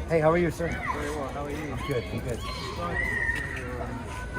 Hey, how are you, sir? Very well. How are you? I'm good. I'm good.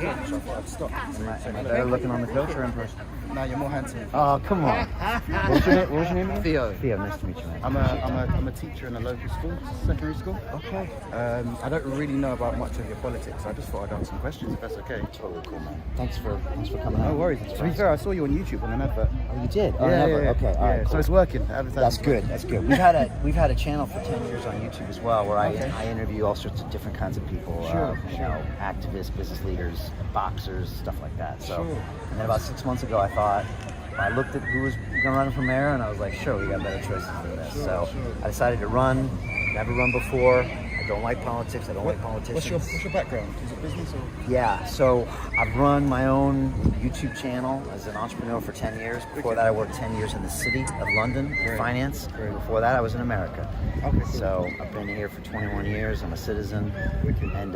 Yeah. So far, stop. Am I better looking on the coach or in person? No, you're more handsome. Oh, come on. What was your name again? Theo. Theo, nice to meet you, man. I'm a teacher in a local school, secondary school. Okay. I don't really know about much of your politics. I just thought I'd ask some questions if that's okay. Totally cool, man. Thanks for coming out. No worries. To be fair, I saw you on YouTube on an advert. Oh, you did? Oh, Yeah. Okay. All right. So Cool. it's working. That's good. That's good. We've had a channel for 10 years on YouTube as well, where I interview all sorts of different kinds of people. Sure. You know, activists, business leaders, boxers, stuff like that. So, Sure. and then about 6 months ago, I looked at who was going to run for mayor, and I was like, sure, we got better choices than this. So I decided to run. Never run before. I don't like politics. I don't like politicians. What's your background? Is it business or? Yeah, so I've run my own YouTube channel as an entrepreneur for 10 years. Before that, I worked 10 years in the city of London in finance. Before that, I was in America. Okay, cool. So I've been here for 21 years. I'm a citizen. And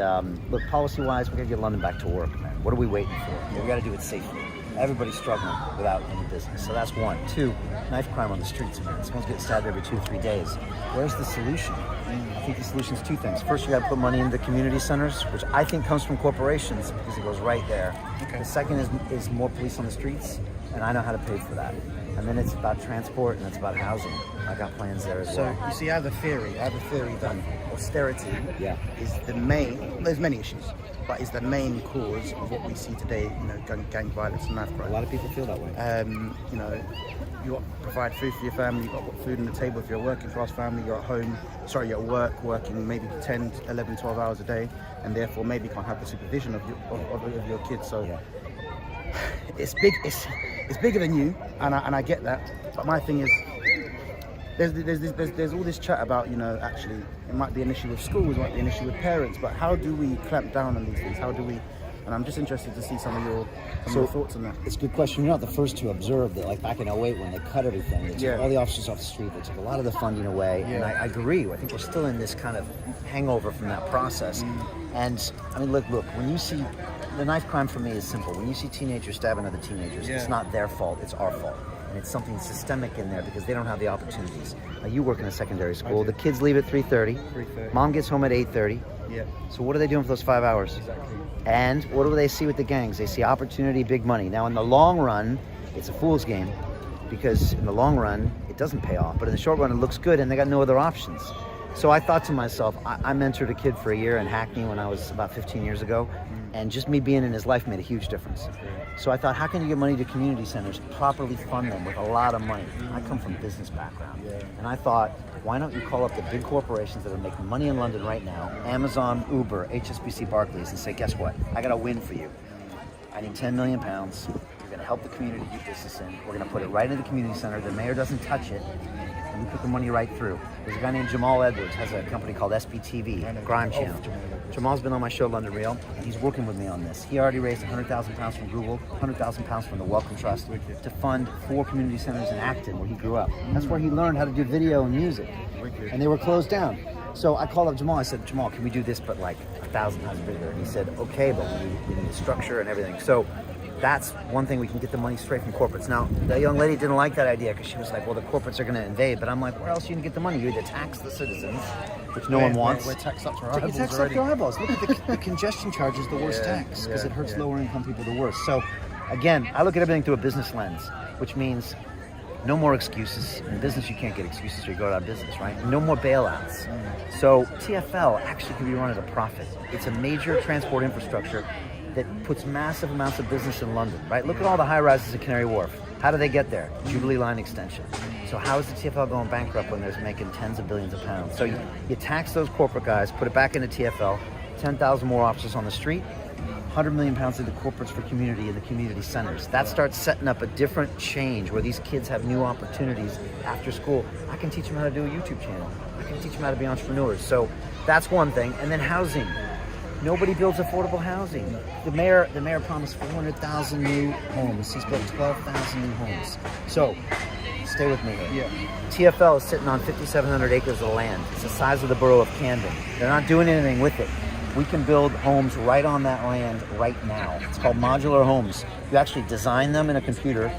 look, policy-wise, we got to get London back to work, man. What are we waiting for? We got to do it safely. Everybody's struggling without any business. So that's one. Two, knife crime on the streets, man. Someone's getting stabbed every 2 or 3 days. Where's the solution? I think the solution is two things. First, you got to put money into community centers, which I think comes from corporations because it goes right there. Okay. The second is more police on the streets, and I know how to pay for that. And then it's about transport and it's about housing. I got plans there as well. So you see, I have a theory that austerity is the main. There's many issues, but is the main cause of what we see today. You know, gang violence and knife crime. A lot of people feel that way. You know, you got to provide food for your family. You got to put food on the table. If you're a working class family, you're at home. Sorry, you're at work, working maybe 10, 11, 12 hours a day, and therefore maybe can't have the supervision of your kids. So it's big. It's bigger than you, and I get that. But my thing is, there's all this chat about, you know, actually it might be an issue with schools, it might be an issue with parents, but how do we clamp down on these things? How do we? And I'm just interested to see some of your thoughts on that. It's a good question. You're not the first to observe that, like back in 08 when they cut everything, they took all the officers off the street, they took a lot of the funding away, and I agree. I think we're still in this kind of hangover from that process. And I mean, look, when you see, the knife crime for me is simple. When you see teenagers stabbing other teenagers, it's not their fault, it's our fault. And it's something systemic in there because they don't have the opportunities. You work in a secondary school. The kids leave at 3:30. Mom gets home at 8:30. Yeah. So what are they doing for those 5 hours? Exactly. And what do they see with the gangs? They see opportunity, big money. Now, in the long run, it's a fool's game because in the long run, it doesn't pay off. But in the short run, it looks good and they got no other options. So I thought to myself, I mentored a kid for a year in Hackney when I was about 15 years ago. And just me being in his life made a huge difference. So I thought, how can you get money to community centers, properly fund them with a lot of money? I come from a business background. And I thought, why don't you call up the big corporations that are making money in London right now, Amazon, Uber, HSBC, Barclays, and say, guess what? I got a win for you. I need 10 million pounds. You're going to help the community do business in. We're going to put it right in the community center. The mayor doesn't touch it. And we put the money right through. There's a guy named Jamal Edwards, has a company called SBTV, Grime Channel. Jamal's been on my show, London Real, and he's working with me on this. He already raised 100,000 pounds from Google, 100,000 pounds from the Wellcome Trust to fund 4 community centers in Acton, where he grew up. That's where he learned how to do video and music. And they were closed down. So I called up Jamal. I said, Jamal, can we do this, but like 1,000 times bigger? And he said, okay, but we need the structure and everything. So that's one thing, we can get the money straight from corporates. Now, the young lady didn't like that idea because she was like, well, the corporates are going to invade. But I'm like, where else are you going to get the money? You either tax the citizens, which no one wants. We're taxed up to our eyeballs You tax up your eyeballs. Look at the congestion charge is the worst tax because it hurts lower income people the worst. So again, I look at everything through a business lens, which means no more excuses. In business, you can't get excuses or you go out of business, right? No more bailouts. So TfL actually can be run at a profit. It's a major transport infrastructure that puts massive amounts of business in London, right? Look at all the high rises at Canary Wharf. How do they get there? Jubilee Line extension. So how is the TfL going bankrupt when they're making tens of billions of pounds? So you tax those corporate guys, put it back into TfL, 10,000 more officers on the street, 100 million pounds into corporates for community in the community centers. That starts setting up a different change where these kids have new opportunities after school. I can teach them how to do a YouTube channel. I can teach them how to be entrepreneurs. So that's one thing. And then housing. Nobody builds affordable housing. The mayor promised 400,000 new homes. He's built 12,000 new homes. So stay with me here. TfL is sitting on 5,700 acres of land. It's the size of the borough of Camden. They're not doing anything with it. We can build homes right on that land right now. It's called modular homes. You actually design them in a computer,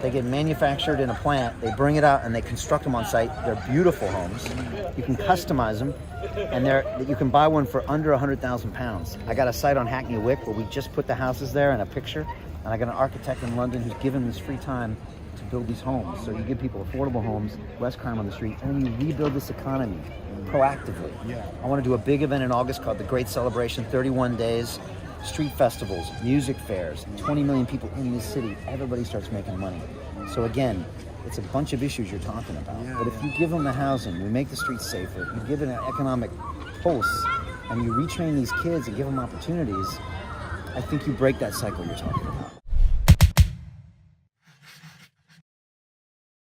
They get manufactured in a plant. They bring it out and they construct them on site. They're beautiful homes. You can customize them, and you can buy one for under 100,000 pounds. I got a site on Hackney Wick where we just put the houses there and a picture, and I got an architect in London who's given this free time to build these homes. So you give people affordable homes, less crime on the street, and you rebuild this economy proactively. Yeah. I want to do a big event in August called the Great Celebration, 31 days, street festivals, music fairs, 20 million people in this city. Everybody starts making money. So again, it's a bunch of issues you're talking about. Yeah, but if you give them the housing, we make the streets safer, you give it an economic pulse, and you retrain these kids and give them opportunities, I think you break that cycle you're talking about.